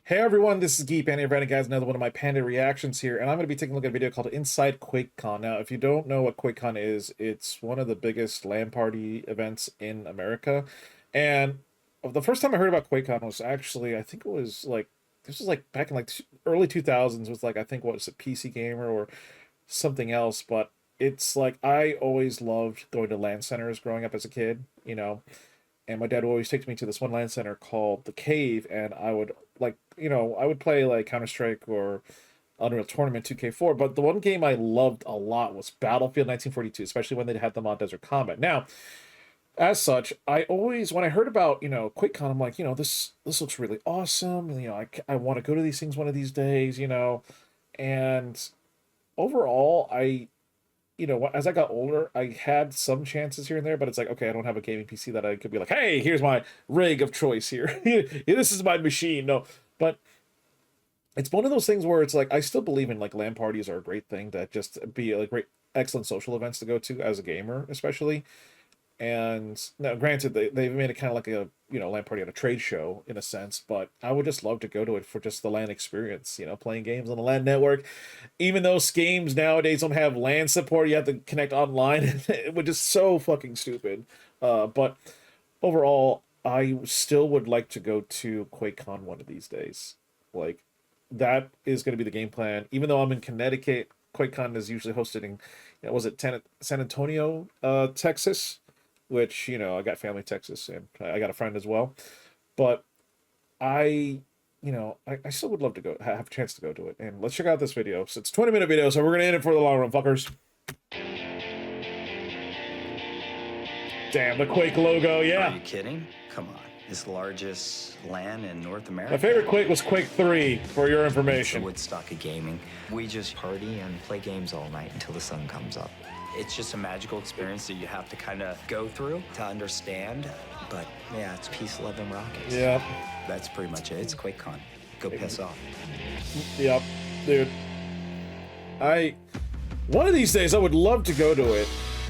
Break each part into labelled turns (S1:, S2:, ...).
S1: Hey everyone, this is Geeky Panda, inviting guys another one of my Panda reactions here, and I'm going to be taking a look at a video called Inside QuakeCon. Now, if you don't know what QuakeCon is, it's one of the biggest LAN Party events in America, and the first time I heard about QuakeCon was actually, I think it was like, this was like back in like early 2000s with like, I think what was it, PC Gamer or something else, but it's like, I always loved going to LAN centers growing up as a kid, and my dad would always take me to this one LAN center called the Cave, and I would I would play like Counter-Strike or Unreal Tournament 2K4, but the one game I loved a lot was Battlefield 1942, especially when they had them on Desert Combat. Now, as such, I always, when I heard about, QuakeCon, I'm like, this looks really awesome. I want to go to these things one of these days, and overall, as I got older, I had some chances here and there, but it's like, okay, I don't have a gaming PC that I could be like, hey, here's my rig of choice here. This is my machine. No, but it's one of those things where it's like, I still believe in like LAN parties are a great thing that just be like great, excellent social events to go to as a gamer, especially. And now, granted, they've made it kind of like a LAN party at a trade show in a sense, but I would just love to go to it for just the LAN experience. Playing games on the LAN network. Even those games nowadays don't have LAN support, you have to connect online, which is so fucking stupid. But overall, I still would like to go to QuakeCon one of these days. Like, that is going to be the game plan. Even though I'm in Connecticut, QuakeCon is usually hosted in, was it San Antonio, Texas? Which, I got family in Texas, and I got a friend as well. But I still would love to go, have a chance to go to it. And let's check out this video. So it's a 20-minute video, so we're going to end it for the long run, fuckers. Damn, the Quake logo, yeah.
S2: Are you kidding? Come on. It's the largest LAN in North America.
S1: My favorite Quake was Quake 3, for your information.
S2: The Woodstock of gaming. We just party and play games all night until the sun comes up. It's just a magical experience that you have to kind of go through to understand. But yeah, it's peace, love, and rockets.
S1: Yeah.
S2: That's pretty much it. It's QuakeCon. Go piss off.
S1: Yep, dude. One of these days I would love to go to it.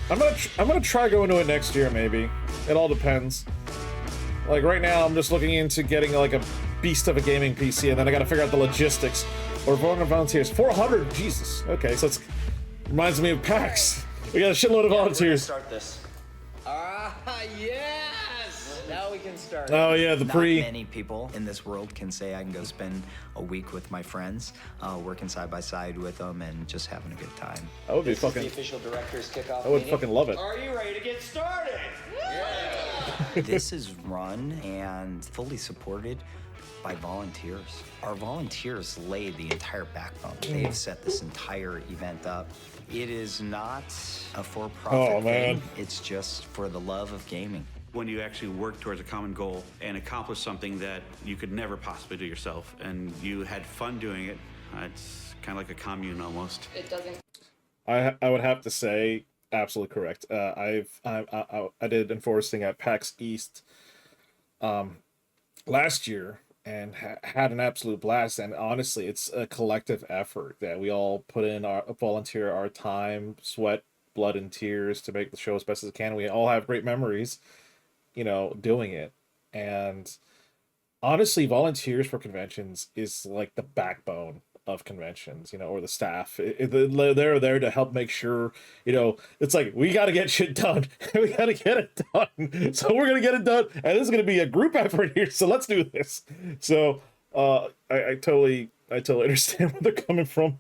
S1: I'm gonna try going to it next year, maybe. It all depends. Like right now, I'm just looking into getting like a beast of a gaming PC, and then I gotta figure out the logistics. Or volunteers, 400. Jesus. Okay, so it's reminds me of PAX. We got a shitload of volunteers.
S3: Start this. Yes! Now we can start.
S1: Oh yeah, the pre.
S2: Not many people in this world can say I can go spend a week with my friends, working side by side with them and just having a good time.
S1: I would be fucking.
S3: The official director's kickoff.
S1: I would fucking love it.
S3: Are you ready to get started? Yeah!
S2: This is run and fully supported by volunteers. Our volunteers laid the entire backbone. They have set this entire event up. It is not a for-profit thing. It's just for the love of gaming.
S4: When you actually work towards a common goal and accomplish something that you could never possibly do yourself, and you had fun doing it, it's kind of like a commune almost.
S5: It doesn't.
S1: I would have to say absolutely correct. I did enforcing at PAX East last year and had an absolute blast. And honestly, it's a collective effort that we all put in volunteer our time, sweat, blood, and tears to make the show as best as it can. We all have great memories, doing it. And honestly, volunteers for conventions is like the backbone of conventions, or the staff. They're there to help make sure, it's like, we got to get shit done. We got to get it done. So we're going to get it done. And this is going to be a group effort here. So let's do this. So I totally understand where they're coming from.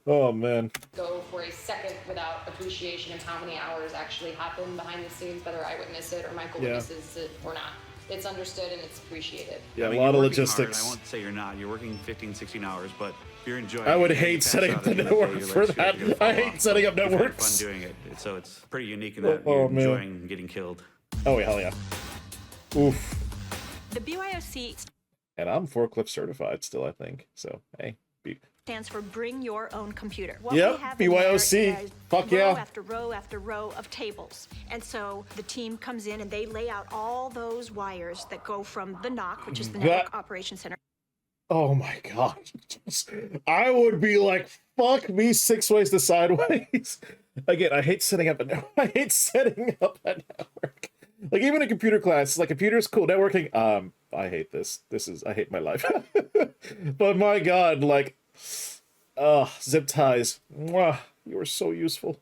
S1: Oh, man.
S5: Go for a second without appreciation of how many hours actually happen behind the scenes, whether I witness it or Michael witnesses it or not. It's understood and it's appreciated.
S1: Yeah, a lot of logistics.
S4: Hard. I won't say you're not. You're working 15, 16 hours, but if you're enjoying it.
S1: I would hate setting up the network for that. I hate setting up networks.
S4: Fun doing it. So it's pretty unique in that you're enjoying getting killed.
S1: Oh, hell yeah. Oof.
S6: The BYOC
S1: And I'm forklift certified still, I think. So, hey.
S6: stands for Bring Your Own Computer.
S1: Yep, BYOC. Fuck yeah.
S6: Row after row after row of tables. And so the team comes in and they lay out all those wires that go from the NOC, which is the Network Operations Center.
S1: Oh my god. I would be like, fuck me 6 ways to sideways. Again, I hate setting up a network. Like even in computer class, like computer's cool, networking, I hate this. I hate my life. But my God, like, zip ties. Mwah, you are so useful.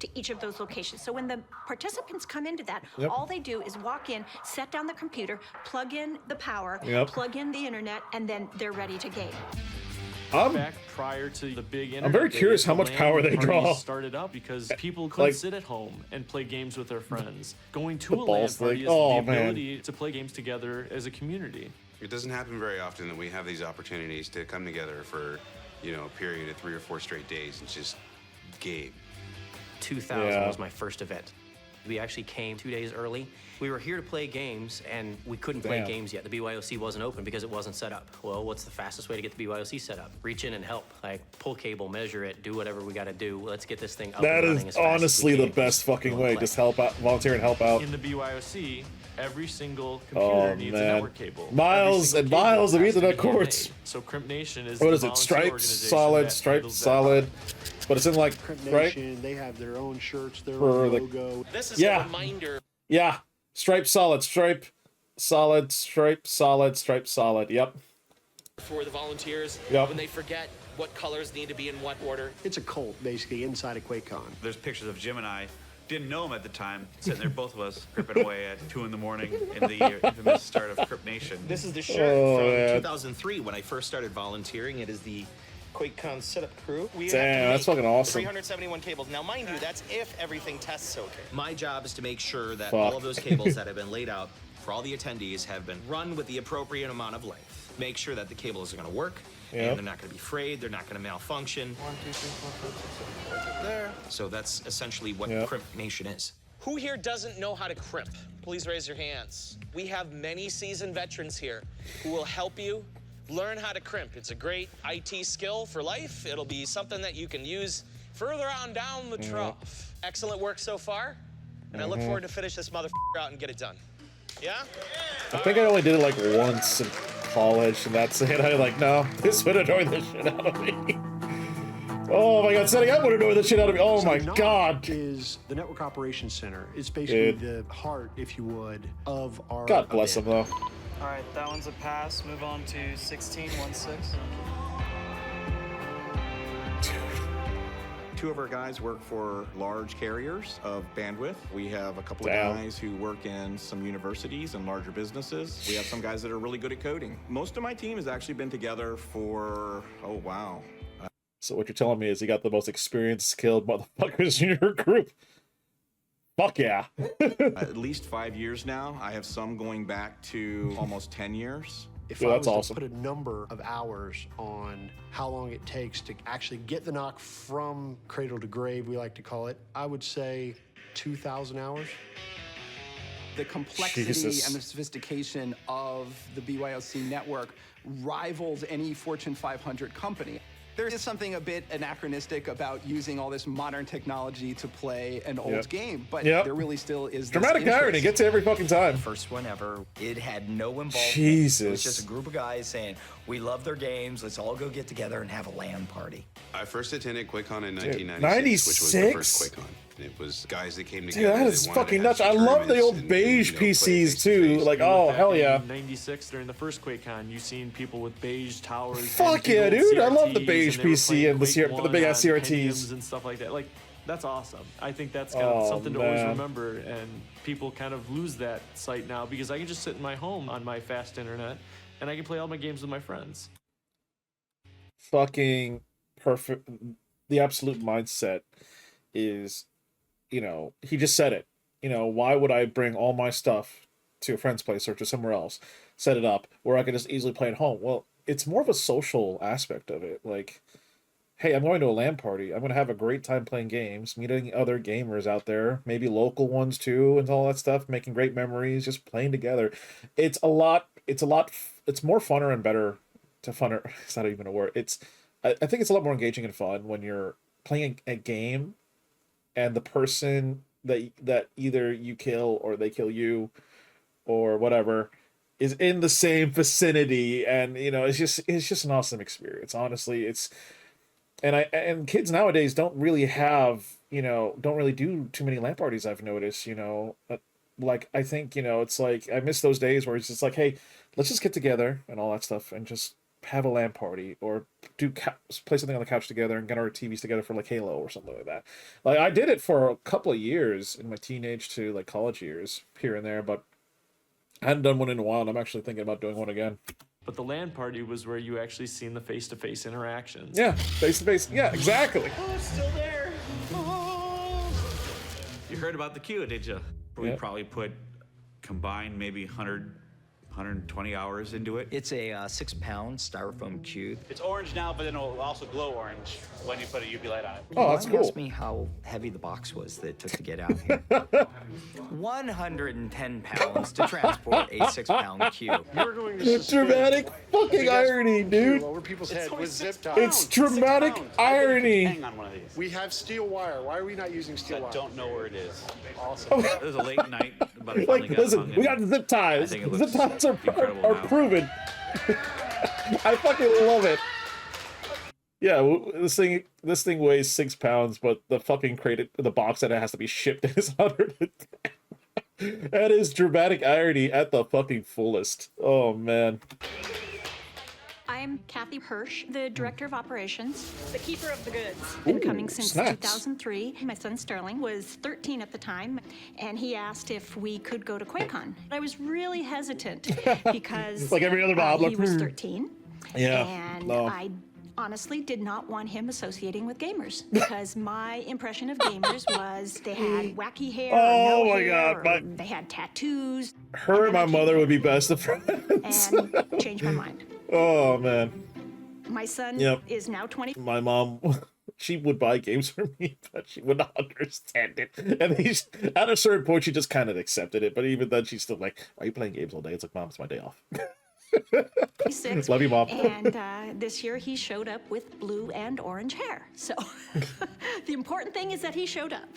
S6: To each of those locations. So when the participants come into that,
S1: Yep.
S6: all they do is walk in, set down the computer, plug in the power,
S1: Yep.
S6: plug in the internet, and then they're ready to game.
S7: Back prior to the big internet,
S1: very curious how much
S7: LAN
S1: power they
S7: parties
S1: draw.
S7: started up because people couldn't
S1: Like-
S7: sit at home and play games with their friends. Going to a LAN
S1: balls
S7: party
S1: thing.
S7: is
S1: Oh,
S7: the
S1: man.
S7: ability to play games together as a community.
S8: It doesn't happen very often that we have these opportunities to come together for, you know, a period of 3 or 4 straight days and just game.
S9: 2000
S1: Yeah.
S9: was my first event. We actually came 2 days early. We were here to play games, and we couldn't play
S1: Damn.
S9: games yet. The BYOC wasn't open because it wasn't set up. Well, what's the fastest way to get the BYOC set up? Reach in and help. Like, pull cable, measure it, do whatever we got to do. Let's get this thing up
S1: That
S9: and running
S1: is
S9: as fast as we
S1: honestly the
S9: can.
S1: best fucking
S9: Wanna
S1: way.
S9: play.
S1: Just help out, volunteer and help out.
S7: In the BYOC, every single computer
S1: Oh,
S7: needs a
S1: man.
S7: network cable.
S1: Miles
S7: Every
S1: and
S7: single cable
S1: miles of
S7: has to
S1: Ethernet
S7: be
S1: cords.
S7: handmade. So Crimp Nation is
S1: What
S7: the
S1: is it?
S7: volunteer
S1: Stripes,
S7: organization
S1: solid,
S7: that
S1: stripes,
S7: handles that.
S1: solid. But it's in like,
S10: Crimp
S1: right?
S10: Nation, they have their own shirts, their
S1: For
S10: own
S1: the-
S10: logo.
S3: This is
S1: Yeah.
S3: a reminder.
S1: Yeah. Stripe, solid, stripe, solid, stripe, solid, stripe, solid. Yep.
S3: For the volunteers,
S1: Yep.
S3: when they forget what colors need to be in what order.
S10: It's a cult, basically, inside of QuakeCon.
S4: There's pictures of Jim and I. Didn't know him at the time. Sitting there, both of us, gripping away at 2 in the morning in the infamous start of Crypt Nation.
S3: This is the shirt
S1: Oh,
S3: from
S1: man.
S3: 2003 when I first started volunteering. It is the QuakeCon setup crew. We
S1: Damn,
S3: have to
S1: that's
S3: make
S1: fucking awesome.
S3: 371 cables. Now, mind you, that's if everything tests okay. My job is to make sure that
S1: Fuck.
S3: all of those cables that have been laid out for all the attendees have been run with the appropriate amount of length. Make sure that the cables are going to work,
S1: Yep.
S3: and they're not going to be frayed, they're not going to malfunction. 1, 2, 3, 4, 5, 6, 7, 8, right there. So that's essentially what
S1: Yep.
S3: Crimp Nation is. Who here doesn't know how to crimp? Please raise your hands. We have many seasoned veterans here who will help you learn how to crimp. It's a great IT skill for life. It'll be something that you can use further on down the trough. Excellent work so far, and I look forward to finish this motherfucker out and get it done. Yeah?
S1: I think I only did it like once in college, and that's it. I like, no, this would annoy the shit out of me. Oh my God, setting up would annoy the shit out of me. Oh
S10: So
S1: my
S10: NOC
S1: God.
S10: is the Network Operations Center. It's basically
S1: Dude.
S10: the heart, if you would, of our
S1: God bless him
S10: event.
S1: though.
S11: All right, that one's a pass. Move on to 1616.
S12: 2 of our guys work for large carriers of bandwidth. We have a couple of
S1: Damn.
S12: guys who work in some universities and larger businesses. We have some guys that are really good at coding. Most of my team has actually been together for, oh wow.
S1: So what you're telling me is you got the most experienced, skilled motherfuckers in your group. Fuck yeah.
S12: At least 5 years now. I have some going back to almost 10 years.
S10: If
S1: Yeah,
S10: I
S1: that's
S10: was
S1: awesome.
S10: to put a number of hours on how long it takes to actually get the knock from cradle to grave, we like to call it, I would say 2,000 hours.
S13: The complexity
S1: Jesus.
S13: and the sophistication of the BYOC network rivals any Fortune 500 company. There is something a bit anachronistic about using all this modern technology to play an old
S1: Yep.
S13: game, but
S1: Yep.
S13: there really still is this
S1: Dramatic
S13: interest.
S1: irony gets every fucking time.
S2: First one ever. It had no involvement. It
S1: Jesus.
S2: was just a group of guys saying, we love their games. Let's all go get together and have a LAN party.
S8: I first attended QuakeCon in
S1: Dude,
S8: 1996, which was the
S1: 96?
S8: first QuakeCon. It was guys that came
S1: Dude,
S8: together.
S1: that
S8: that
S1: is
S8: wanted to
S1: fucking
S8: have
S1: nuts.
S8: some
S1: I love the
S8: tournaments
S1: old
S8: and,
S1: beige
S8: you know, play
S1: PCs
S8: face-to-face.
S1: too. Like,
S7: You look
S1: oh,
S7: back
S1: hell
S7: in
S1: yeah.
S7: '96 during the first QuakeCon, you seen people with beige towers.
S1: Fuck
S7: and big
S1: yeah,
S7: old
S1: dude. I love the
S7: CRTs,
S1: beige
S7: and they were
S1: PC
S7: playing
S1: and the
S7: Quake
S1: the
S7: 1
S1: big ass
S7: on
S1: CRTs.
S7: Pentiums and stuff like that. Like, that's awesome. I think that's kind
S1: Oh,
S7: of something to always
S1: man.
S7: remember, and people kind of lose that sight now because I can just sit in my home on my fast internet and I can play all my games with my friends.
S1: Fucking perfect. The absolute mindset is, you know, he just said it. You know, why would I bring all my stuff to a friend's place or to somewhere else, set it up where I could just easily play at home? Well, it's more of a social aspect of it. Like, hey, I'm going to a LAN party. I'm going to have a great time playing games, meeting other gamers out there, maybe local ones too, and all that stuff, making great memories, just playing together. It's more funner and better to funner. It's not even a word. I think it's a lot more engaging and fun when you're playing a game and the person that either you kill or they kill you or whatever is in the same vicinity, and you know, it's just an awesome experience. Honestly, and kids nowadays don't really do too many LAN parties. I've noticed, you know, like, I think, you know, it's like, I miss those days where it's just like, hey, let's just get together and all that stuff and just have a LAN party or play something on the couch together and get our TVs together for like Halo or something like that. Like, I did it for a couple of years in my teenage to like college years here and there, but I hadn't done one in a while, and I'm actually thinking about doing one again.
S7: But the LAN party was where you actually seen the face-to-face interactions.
S1: Yeah, face-to-face. Yeah, exactly.
S11: Oh, it's still there.
S4: You heard about the queue, did you? We
S1: Yep.
S4: probably put combined maybe 120 hours into it.
S2: It's a 6-pound styrofoam cube.
S14: It's orange now, but then it'll also glow orange when you put a UV light on it.
S1: Oh, that's cool.
S2: Ask me how heavy the box was that it took to get out here. 110 pounds to transport a 6-pound cube.
S10: You're going to
S1: It's dramatic fucking irony, dude.
S10: over people's head
S14: only
S10: with
S14: 6
S10: zip ties.
S14: pounds.
S1: It's dramatic
S14: 6 pounds. I bet you could
S1: irony.
S14: hang on one of these.
S10: We have steel wire. Why are we not using steel
S14: I
S10: wire?
S14: don't know where it is.
S10: Awesome.
S4: It was a late night, but I finally
S1: Like,
S4: got
S1: listen,
S4: hung
S1: we
S4: in.
S1: got the zip ties.
S4: I think it
S1: Zip
S4: looks
S1: ties
S4: incredible
S1: are
S4: now.
S1: proven. I fucking love it. Yeah, this thing weighs 6 pounds, but the fucking crate, the box that it has to be shipped is 110. That is dramatic irony at the fucking fullest. Oh man.
S6: I'm Kathy Hirsch, the Director of Operations.
S5: The keeper of the goods.
S6: Been coming since
S1: snaps.
S6: 2003. My son Sterling was 13 at the time, and he asked if we could go to QuakeCon. I was really hesitant because
S1: Like every other Bob,
S6: he
S1: like,
S6: was 13.
S1: Yeah,
S6: And
S1: no.
S6: I honestly did not want him associating with gamers because my impression of gamers was they had wacky hair.
S1: Oh
S6: or no
S1: my
S6: hair,
S1: God,
S6: or
S1: my-
S6: they had tattoos.
S1: Her and my mother would be best of friends.
S6: And changed my mind.
S1: Oh man.
S6: My son
S1: Yep.
S6: is now 20.
S1: My mom, she would buy games for me, but she would not understand it. And at a certain point, she just kind of accepted it. But even then, she's still like, "Are you playing games all day?" It's like, "Mom, it's my day off."
S6: 26.
S1: Love you, Mom.
S6: And this year he showed up with blue and orange hair. So the important thing is that he showed up.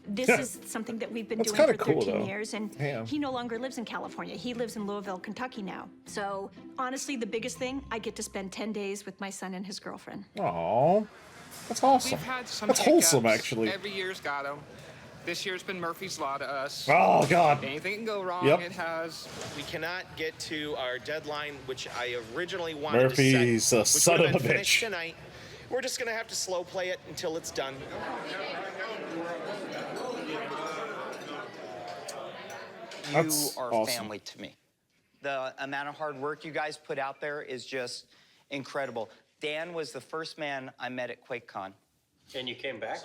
S6: This is something that we've been
S1: That's
S6: doing for
S1: kinda cool,
S6: 13
S1: though.
S6: years, and
S1: Damn.
S6: he no longer lives in California. He lives in Louisville, Kentucky now. So honestly, the biggest thing, I get to spend 10 days with my son and his girlfriend.
S1: Aw, that's awesome.
S15: We've had some
S1: That's wholesome,
S15: hiccups.
S1: actually.
S15: Every year's got them. This year's been Murphy's Law to us.
S1: Oh, God.
S15: Anything can go wrong,
S1: Yep.
S15: it has.
S3: We cannot get to our deadline, which I originally wanted
S1: Murphy's
S3: to
S1: a
S3: set, which
S1: son
S3: would
S1: of
S3: have
S1: a
S3: been finished
S1: bitch.
S3: tonight. We're just gonna have to slow play it until it's done.
S2: You
S1: That's
S2: are
S1: awesome.
S2: family to me. The amount of hard work you guys put out there is just incredible. Dan was the first man I met at QuakeCon.
S9: And you came back?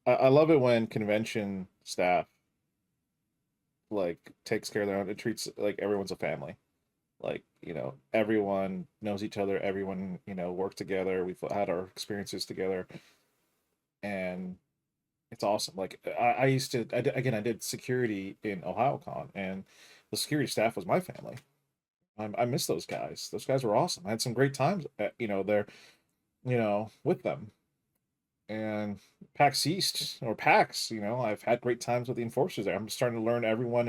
S1: I love it when convention staff like takes care of their own. It treats like everyone's a family. Like, you know, everyone knows each other. Everyone, you know, worked together. We've had our experiences together, and it's awesome. Like I used to, I did security in OhioCon, and the security staff was my family. I miss those guys. Those guys were awesome. I had some great times, you know, there, you know, with them. And PAX East or PAX, you know, I've had great times with the enforcers there. I'm starting to learn everyone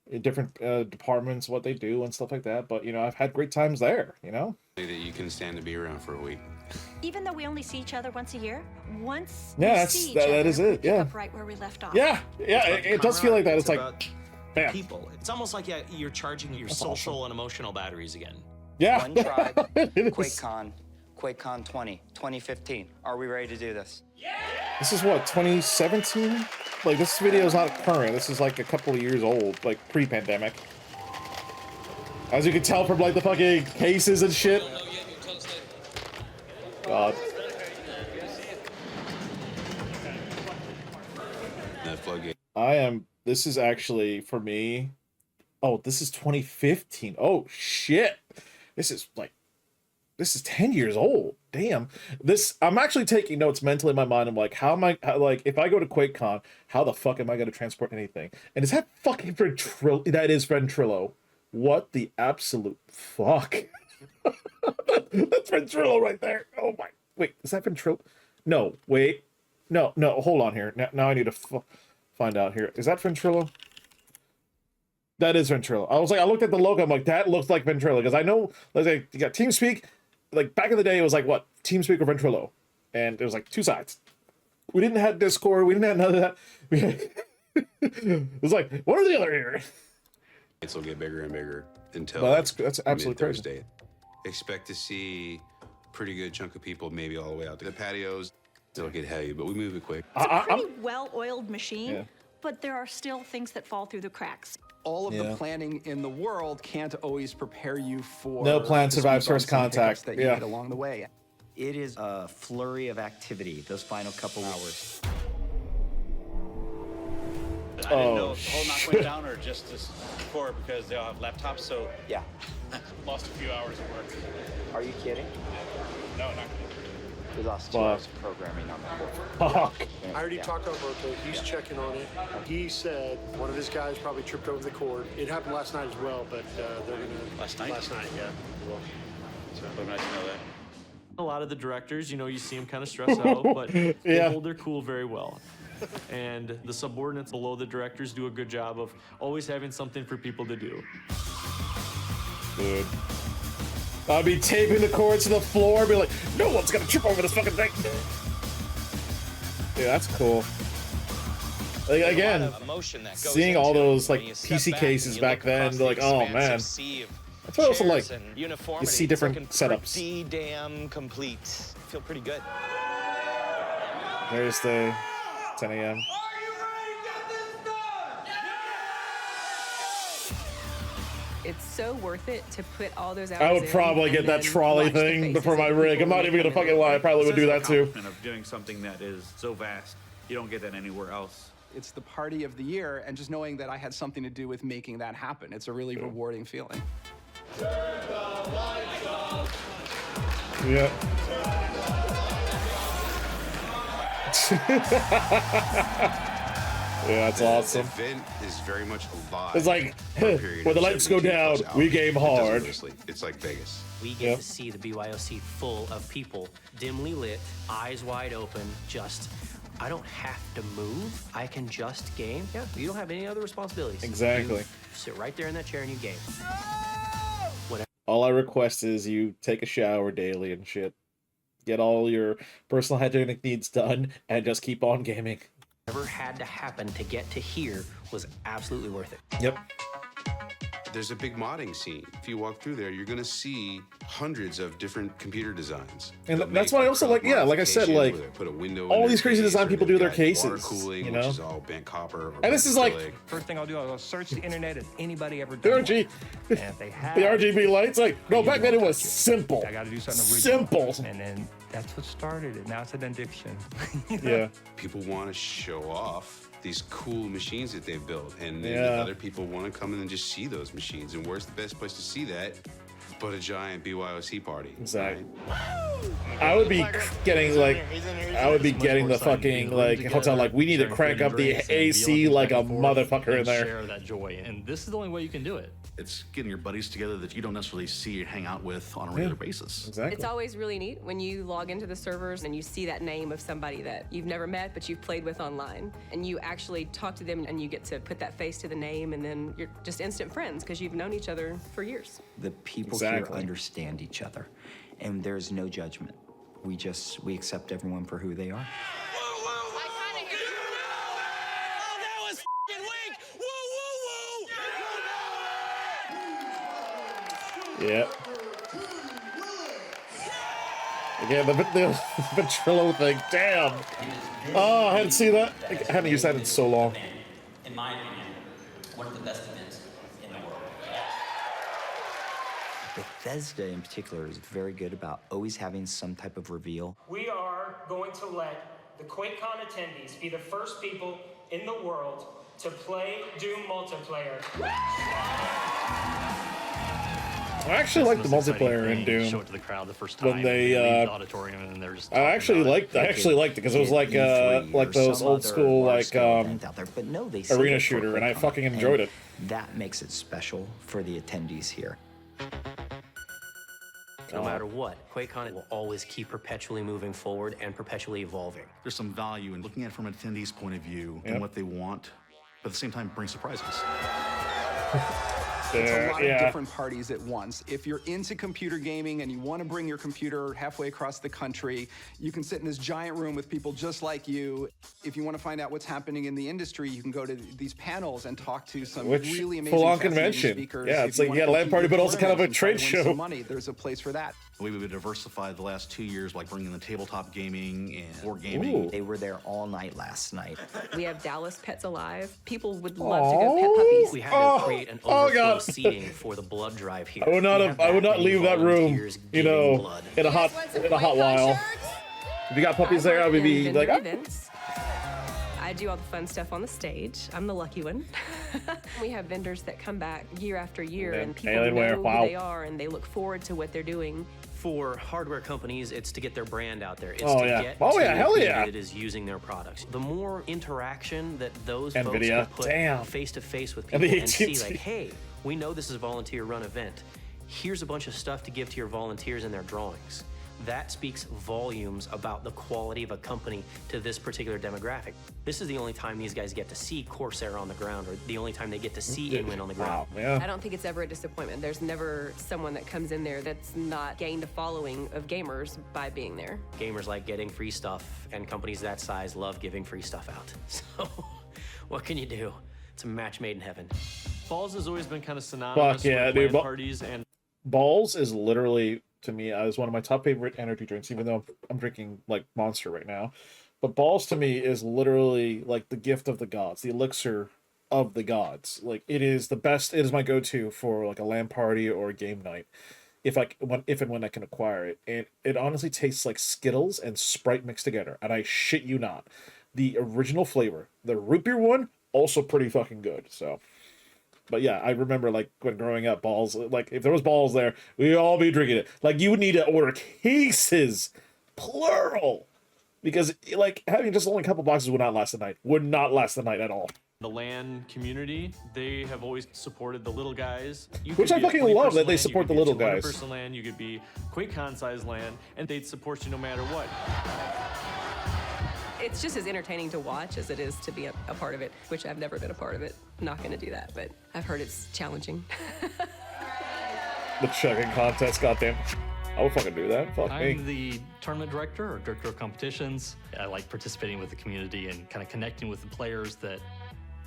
S1: in different departments, what they do and stuff like that. But, you know, I've had great times there, you know?
S8: That you can stand to be around for a week.
S6: Even though we only see each other once a year, once
S1: Yeah,
S6: we
S1: that's-
S6: see each
S1: that
S6: other,
S1: is
S6: we
S1: it,
S6: pick
S1: yeah.
S6: up right where we left off.
S1: Yeah, yeah, it does feel like that. It's like,
S3: about
S1: bam.
S3: people. It's almost like you're charging your
S1: That's
S3: social and emotional batteries again.
S1: Yeah.
S2: One tribe,
S1: It is.
S2: QuakeCon, QuakeCon 2015. Are we ready to do this?
S1: This is what, 2017? Like, this video is not current. This is like a couple of years old, like pre-pandemic. As you can tell from like the fucking cases and shit. God.
S8: That floodgate.
S1: This is actually, for me, oh, this is 2015. Oh, shit. This is 10 years old. Damn. I'm actually taking notes mentally in my mind. I'm like, like, if I go to QuakeCon, how the fuck am I going to transport anything? And is that fucking Ventrilo? That is Ventrilo. What the absolute fuck? That's Ventrilo right there. Oh my, wait, is that Ventrilo? No, wait. No, hold on here. Now I need to find out here. Is that Ventrilo? That is Ventrilo. I looked at the logo. I'm like, that looks like Ventrilo. Because I know, like, you got TeamSpeak. Like, back in the day, it was like, what? TeamSpeak or Ventrilo. And there was like two sides. We didn't have Discord. We didn't have none of that. It was like, what are the other here?
S8: It will get bigger and bigger until
S1: Well, that's absolutely crazy.
S8: Thursday. Expect to see pretty good chunk of people, maybe all the way out to the patios. It'll get heavy, but we move it quick.
S6: It's a pretty well-oiled machine,
S1: Yeah.
S6: but there are still things that fall through the cracks.
S13: All of the planning in the world can't always prepare you for
S1: No plan
S13: the
S1: survives
S13: speed
S1: first
S13: bumps and hiccups
S1: contact.
S13: that you
S1: Yeah.
S13: hit along the way.
S2: It is a flurry of activity those final couple hours.
S14: I didn't know if the whole knock went down or just this before because they all have laptops, so
S2: yeah.
S14: Lost a few hours of work.
S2: Are you kidding?
S14: No, not kidding.
S2: We lost 2 hours of programming on the board.
S1: Fuck.
S10: I already talked to Alberto. He's checking on it. He said one of his guys probably tripped over the cord. It happened last night as well, but they're gonna.
S14: Last night?
S10: Last night, yeah.
S14: So nice to know that.
S7: A lot of the directors, you know, you see them kind of stress out, but they hold their cool very well. And the subordinates below the directors do a good job of always having something for people to do.
S1: Dude. I'd be taping the cords to the floor, be like, no one's gonna trip over this fucking thing. Yeah, that's cool. Like, again, seeing all those like PC cases back then, like, oh man. That's why I also like you see different setups.
S3: Pretty damn complete. Feel pretty good.
S1: Thursday, 10 a.m.
S16: It's so worth it to put all those hours
S1: I would
S16: in
S1: probably
S16: and
S1: get that
S16: then
S1: trolley
S16: watch the
S1: thing
S16: faces
S1: for my
S16: of
S1: rig.
S16: people
S1: I'm not even
S16: who
S1: gonna
S16: come in
S1: fucking lie. I probably would do that too.
S4: Of doing something that is so vast, you don't get that anywhere else.
S13: It's the party of the year, and just knowing that I had something to do with making that happen, it's a really rewarding feeling.
S1: Yeah. Yeah, that's awesome.
S8: The event is very much alive.
S1: It's like,
S8: for a period
S1: when the
S8: of
S1: lights go
S8: 72
S1: down,
S8: plus
S1: we
S8: hours.
S1: game
S8: It doesn't
S1: hard.
S8: go to sleep. It's like Vegas.
S9: We get to see the BYOC full of people, dimly lit, eyes wide open, just, I don't have to move. I can just game. Yeah, you don't have any other responsibilities.
S1: Exactly.
S9: You sit right there in that chair and you game.
S1: All I request is you take a shower daily and shit. Get all your personal hygienic needs done and just keep on gaming.
S9: Whatever had to happen to get to here was absolutely worth it.
S1: Yep.
S8: There's a big modding scene. If you walk through there, you're going to see hundreds of different computer designs.
S1: And
S8: They'll
S1: that's
S8: make
S1: why I also like, yeah, like I said, like,
S8: modifications where they put a window in
S1: all
S8: their
S1: these crazy
S8: case,
S1: design
S8: or
S1: people
S8: they've
S1: do their
S8: got
S1: cases,
S8: water cooling,
S1: you
S8: which
S1: know?
S8: is all bent copper. Or
S1: And this is like,
S17: First thing I'll do, I'll search the internet as anybody ever
S1: the
S17: done.
S1: RG,
S17: And if they have
S1: the RGB lights, like, no, back then it was simple.
S17: I got to do something original.
S1: Simple.
S17: And then that's what started it. Now it's an addiction.
S1: Yeah.
S8: People want to show off these cool machines that they've built, and then
S1: Yeah.
S8: other people want to come in and just see those machines. And where's the best place to see that but a giant BYOC party?
S1: Exactly. I would be getting like, I would be getting the fucking like hotel, like, we need to crank up the AC like a motherfucker in there.
S18: Share that joy, and this is the only way you can do it. It's getting your buddies together that you don't necessarily see or hang out with on a regular basis.
S1: Exactly.
S16: It's always really neat when you log into the servers and you see that name of somebody that you've never met but you've played with online, and you actually talk to them and you get to put that face to the name, and then you're just instant friends because you've known each other for years.
S2: The people here understand each other, and there's no judgment. We accept everyone for who they are.
S1: Yeah. Again, the Ventrilo thing. Damn. Oh, I hadn't seen that. I haven't used that in so long.
S19: In my opinion, one of the best events in the world.
S2: Bethesda in particular is very good about always having some type of reveal.
S20: We are going to let the QuakeCon attendees be the first people in the world to play Doom multiplayer.
S1: I actually like the multiplayer in Doom.
S18: Show it to the crowd the first time.
S1: When they,
S18: leave the auditorium and they're just.
S1: I actually liked it because it was like those old school like arena shooter, and I fucking enjoyed it.
S2: That makes it special for the attendees here.
S9: No matter what, QuakeCon will always keep perpetually moving forward and perpetually evolving.
S18: There's some value in looking at it from an attendee's point of view and what they want, but at the same time bring surprises.
S13: It's a lot
S1: Yeah.
S13: of different parties at once. If you're into computer gaming and you want to bring your computer halfway across the country, you can sit in this giant room with people just like you. If you want to find out what's happening in the industry, you can go to these panels and talk to some really amazing,
S1: full-on
S13: fascinating
S1: convention.
S13: speakers.
S1: Yeah,
S13: If
S1: it's
S13: you
S1: like,
S13: wanna
S1: yeah,
S13: compete
S1: LAN Party,
S13: with
S1: but also kind of a
S13: tournaments and try
S1: trade
S13: to win some
S1: show.
S13: money, there's a place for that.
S18: We've diversified the last 2 years, like bringing the tabletop gaming and board gaming.
S2: Ooh. They were there all night last night.
S16: We have Dallas Pets Alive. People would love to go pet puppies.
S9: We had to create an overflow seating for the blood drive here.
S1: I would not leave that room, you know, in a hot while. If you got puppies there, I would be like,
S16: events. I do all the fun stuff on the stage. I'm the lucky one. We have vendors that come back year after year, and people know who they are, and they look forward to what they're doing.
S9: For hardware companies, it's to get their brand out there. It's
S1: Oh,
S9: to
S1: yeah.
S9: get
S1: Oh,
S9: to
S1: yeah,
S9: the
S1: hell
S9: community
S1: yeah.
S9: that is using their products. The more interaction that those
S1: NVIDIA,
S9: folks
S1: damn.
S9: can put face to face with
S1: And
S9: people
S1: the
S9: and see,
S1: AT&T.
S9: like, hey, we know this is a volunteer-run event. Here's a bunch of stuff to give to your volunteers in their drawings. That speaks volumes about the quality of a company to this particular demographic. This is the only time these guys get to see Corsair on the ground, or the only time they get to see Inwin on the ground.
S16: I don't think it's ever a disappointment. There's never someone that comes in there that's not gained a following of gamers by being there.
S9: Gamers like getting free stuff, and companies that size love giving free stuff out. So, what can you do? It's a match made in heaven.
S7: Balls has always been kind of synonymous
S1: Fuck yeah,
S7: with
S1: dude.
S7: LAN parties, and
S1: Balls is literally, to me, is one of my top favorite energy drinks, even though I'm drinking like Monster right now. But Balls to me is literally like the gift of the gods, the elixir of the gods. Like, it is the best. It is my go-to for like a LAN party or a game night, if and when I can acquire it. And it honestly tastes like Skittles and Sprite mixed together, and I shit you not. The original flavor, the root beer one, also pretty fucking good. So. But yeah, I remember like when growing up, Balls, like if there was Balls there, we'd all be drinking it. Like you would need to order cases, plural, because like having just only a couple boxes would not last the night. Would not last the night at all.
S7: the LAN community, they have always supported the little guys. You
S1: Which
S7: could
S1: I
S7: be a
S1: fucking love
S7: 20-person
S1: that they
S7: LAN,
S1: support
S7: you
S1: the
S7: could be
S1: little
S7: a
S1: guys.
S7: 200-person LAN, you could be QuakeCon size LAN, and they'd support you no matter what.
S16: It's just as entertaining to watch as it is to be a part of it, which I've never been a part of it. I'm not going to do that, but I've heard it's challenging.
S1: The chugging contest, goddamn. I would fucking do that. Fuck me.
S21: I'm the tournament director or director of competitions. I like participating with the community and kind of connecting with the players that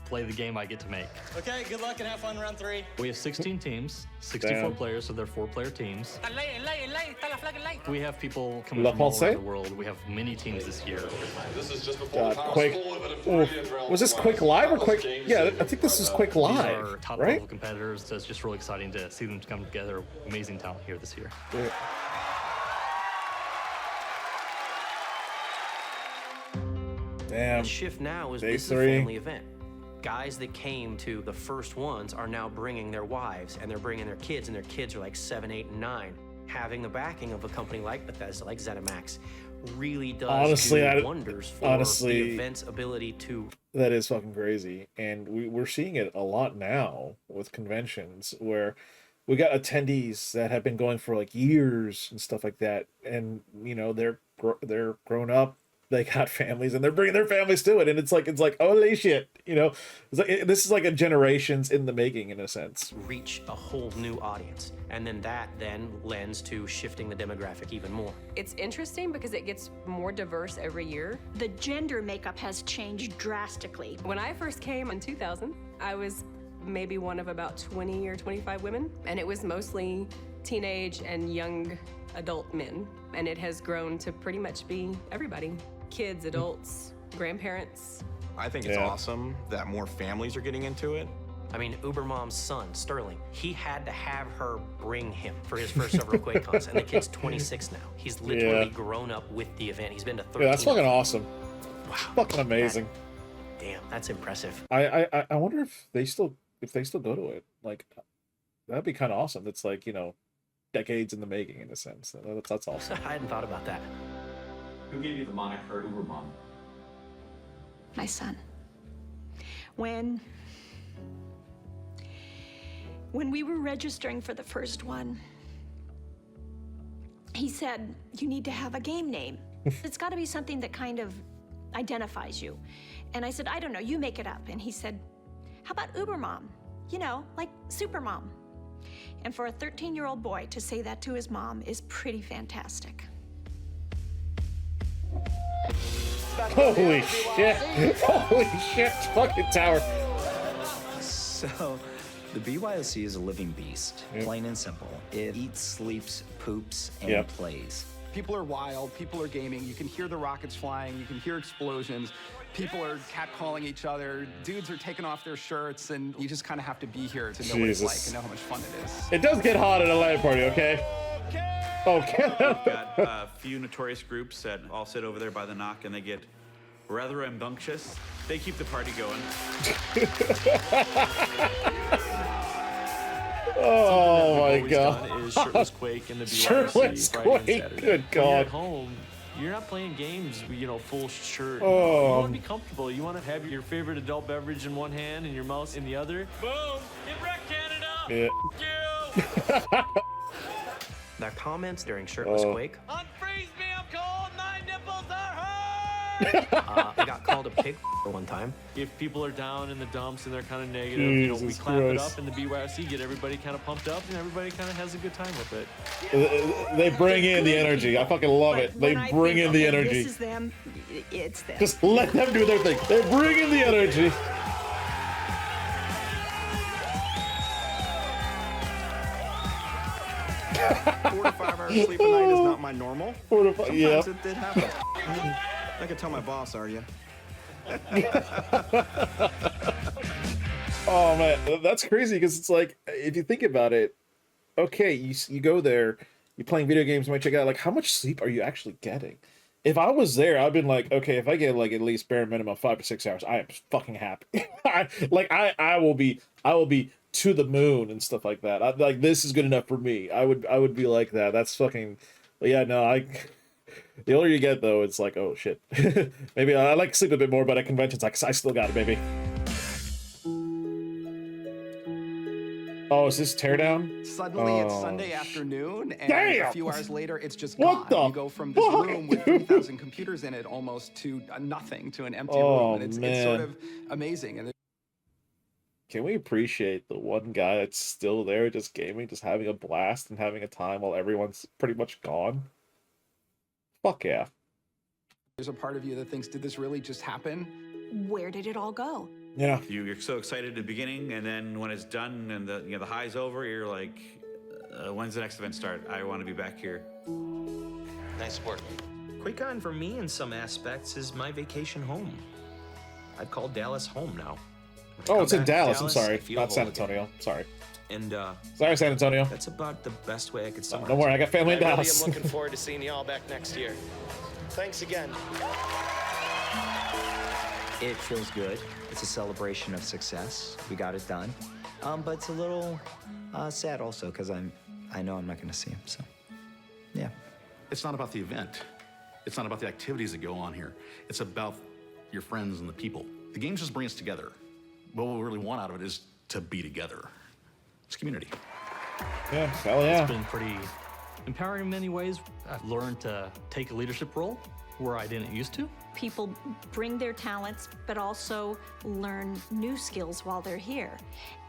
S21: play the game I get to make.
S3: Okay, good luck and have fun round 3.
S21: We have 16 teams, 64
S1: Damn.
S21: players, so they're 4-player teams.
S3: Light.
S21: We have people coming
S1: La
S21: from all
S1: Ponce?
S21: around the world. We have many teams this year.
S12: This is just before
S1: God, Quake. Oh, was this Quake Live or Quake? Yeah, I think this is Quake
S21: These
S1: Live,
S21: are top
S1: right?
S21: level competitors, so it's just really exciting to see them come together. Amazing talent here this year.
S1: Yeah. Damn.
S9: The shift now is
S1: Day
S9: this is a
S1: 3.
S9: family event. Guys that came to the first ones are now bringing their wives and they're bringing their kids, and their kids are like 7, 8, and 9. Having the backing of a company like Bethesda, like ZeniMax, really does
S1: Honestly,
S9: do wonders for
S1: honestly,
S9: the event's ability to.
S1: That is fucking crazy. And we're seeing it a lot now with conventions where we got attendees that have been going for like years and stuff like that. And, you know, they're grown up. They got families and they're bringing their families to it. And it's like, holy shit, you know, it's like, this is like a generations in the making in a sense.
S9: Reach a whole new audience, and then that lends to shifting the demographic even more.
S16: It's interesting because it gets more diverse every year.
S6: The gender makeup has changed drastically.
S16: When I first came in 2000, I was maybe one of about 20 or 25 women, and it was mostly teenage and young adult men. And it has grown to pretty much be everybody. Kids, adults, grandparents.
S12: I think it's awesome that more families are getting into it.
S9: I mean, Ubermom's son, Sterling, he had to have her bring him for his first ever QuakeCon, and the kid's 26 now. He's literally grown up with the event. He's been to 13.
S1: Yeah, that's fucking awesome. Wow. Fucking amazing.
S9: Damn, that's impressive.
S1: I wonder if they still go to it. Like, that'd be kind of awesome. It's like, you know, decades in the making in a sense. That's awesome.
S9: I hadn't thought about that.
S22: Who gave you the moniker Ubermom?
S6: My son. When we were registering for the first one, he said, you need to have a game name. It's got to be something that kind of identifies you. And I said, I don't know, you make it up. And he said, how about Ubermom? you know, like Supermom. And for a 13-year-old boy to say that to his mom is pretty fantastic.
S1: Holy shit. Holy shit. Fucking tower.
S2: So, the BYOC is a living beast, plain and simple. It eats, sleeps, poops, and plays.
S13: People are wild, people are gaming, you can hear the rockets flying, you can hear explosions, people are catcalling each other, dudes are taking off their shirts, and you just kind of have to be here to know what it's like and know how much fun it is.
S1: It does get hot at a LAN party, okay? Okay.
S4: We've got a few notorious groups that all sit over there by the knock, and they get rather rambunctious. They keep the party going.
S1: Oh my god.
S7: Is shirtless Quake in the BYOC
S1: Shirtless
S7: Friday and
S1: Quake,
S7: Saturday.
S1: good
S7: When you're
S1: god.
S7: at home, you're not playing games, you know, full shirt.
S1: Oh.
S7: You want to be comfortable. You want to have your favorite adult beverage in one hand and your mouse in the other. Boom! Get wrecked, Canada!
S1: Yeah.
S9: Their comments during Shirtless Quake.
S3: Unfreeze me, I'm cold, my nipples are hard!
S9: I got called a pig one time.
S7: If people are down in the dumps and they're kind of negative, you know, we
S1: Jesus
S7: clap it
S1: Christ.
S7: up in the BYOC, get everybody kind of pumped up, and everybody kind of has a good time with it.
S1: They bring in the energy. I fucking love it. They bring in the energy.
S6: This is them, it's them.
S1: Just let them do their thing. They bring in the energy.
S12: Four to 5 hours sleep a night is not my normal.
S1: 4 to 5,
S12: Sometimes it did happen. I can tell my boss, are you?
S1: Oh man, that's crazy because it's like, if you think about it, okay, you go there, you're playing video games, you might check out, like, how much sleep are you actually getting? If I was there, I'd been like, okay, if I get like at least bare minimum 5 to 6 hours, I am fucking happy. I will be to the moon and stuff like that. Like, this is good enough for me. I would be like that. That's fucking. But yeah, no, the older you get though, it's like, oh shit. Maybe I like to sleep a bit more, but at conventions, like, I still got it, baby. Oh, is this teardown?
S13: Suddenly it's Sunday afternoon, and
S1: Damn!
S13: a few hours later it's just
S1: What
S13: gone.
S1: the
S13: You go from this
S1: fuck,
S13: room with 3,000 computers in it almost to nothing, to an empty
S1: Oh,
S13: room, and it's
S1: man.
S13: sort of amazing. And
S1: Can we appreciate the one guy that's still there, just gaming, just having a blast and having a time while everyone's pretty much gone? Fuck yeah.
S13: there's a part of you that thinks, did this really just happen?
S6: Where did it all go?
S1: Yeah.
S4: You're so excited at the beginning, and then when it's done and the high's over, you're like, when's the next event start? I want to be back here.
S3: Nice work.
S9: QuakeCon for me in some aspects is my vacation home. I've called Dallas home now.
S1: Oh, it's in
S9: Come back to
S1: Dallas. I'm
S9: I
S1: sorry.
S9: feel
S1: Not San
S9: whole again.
S1: Antonio. Sorry.
S9: And
S1: Sorry, San Antonio.
S9: that's about the best way I could summarize
S1: Don't worry, I got family in
S3: I really
S1: Dallas.
S3: am looking forward to seeing you all back next year. Thanks again.
S2: It feels good. It's a celebration of success. We got it done. But it's a little sad also because I know I'm not going to see him. So, yeah.
S18: It's not about the event. It's not about the activities that go on here. It's about your friends and the people. The games just bring us together. What we really want out of it is to be together. It's community.
S1: Yeah, hell yeah.
S21: It's been pretty empowering in many ways. I've learned to take a leadership role where I didn't used to.
S6: People bring their talents, but also learn new skills while they're here.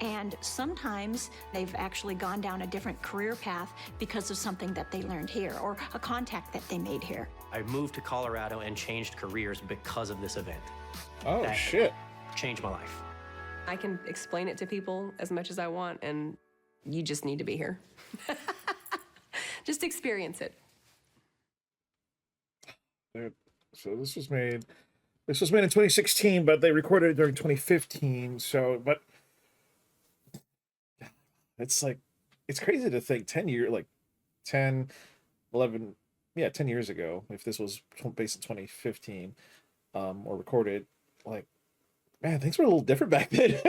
S6: And sometimes they've actually gone down a different career path because of something that they learned here or a contact that they made here.
S9: I moved to Colorado and changed careers because of this event.
S1: Oh,
S9: That
S1: shit.
S9: Changed my life.
S16: I can explain it to people as much as I want, and you just need to be here. Just experience it.
S1: So this was made in 2016, but they recorded it during 2015. So, but it's like, it's crazy to think 10 years ago, if this was based in 2015, or recorded, like, man, things were a little different back then.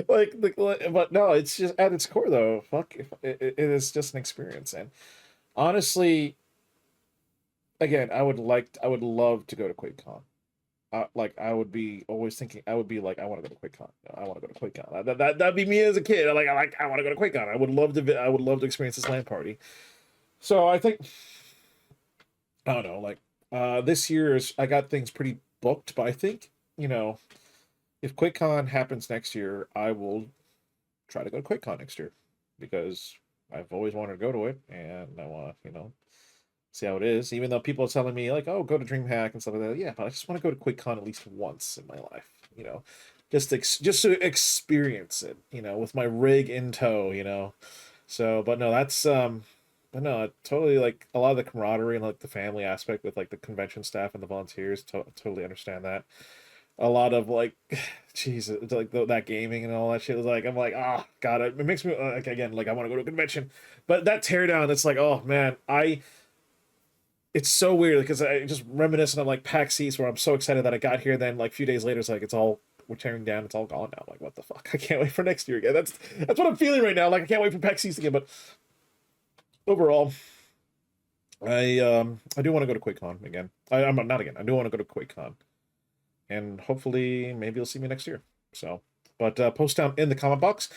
S1: But no, it's just at its core though. Fuck, it is just an experience, and honestly, again, I would love to go to QuakeCon. I would be always thinking, I would be like, I want to go to QuakeCon. I want to go to QuakeCon. That'd be me as a kid. I want to go to QuakeCon. I would love to experience this LAN party. So I think, I don't know, this year's, I got things pretty booked, but I think, if QuakeCon happens next year, I will try to go to QuakeCon next year because I've always wanted to go to it, and I want to, see how it is. Even though people are telling me like, "Oh, go to DreamHack and stuff like that," yeah, but I just want to go to QuakeCon at least once in my life, just to experience it, with my rig in tow. So, but no, that's but no, totally like a lot of the camaraderie and like the family aspect with like the convention staff and the volunteers. Totally understand that. A lot of like, jeez, it's like that gaming and all that shit is like, I'm like, oh god, it makes me like, again, like I want to go to a convention, but that teardown, it's like, oh man, it's so weird because I just reminiscent of like PAX East where I'm so excited that I got here, then like a few days later it's like we're tearing down, it's all gone now. Like what the fuck? I can't wait for next year again. That's what I'm feeling right now. Like I can't wait for PAX East again. But overall, I do want to go to QuakeCon again. I'm not again. I do want to go to QuakeCon, and hopefully maybe you'll see me next year. So, but post down in the comment box.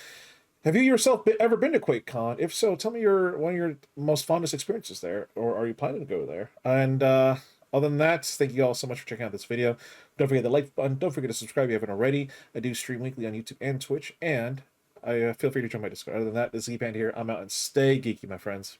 S1: Have you yourself ever been to QuakeCon? If so, tell me one of your most fondest experiences there, or are you planning to go there? And other than that, thank you all so much for checking out this video. Don't forget the like button. Don't forget to subscribe if you haven't already. I do stream weekly on YouTube and Twitch, and I feel free to join my Discord. Other than that, this is Geeky Panda here. I'm out, and stay geeky, my friends.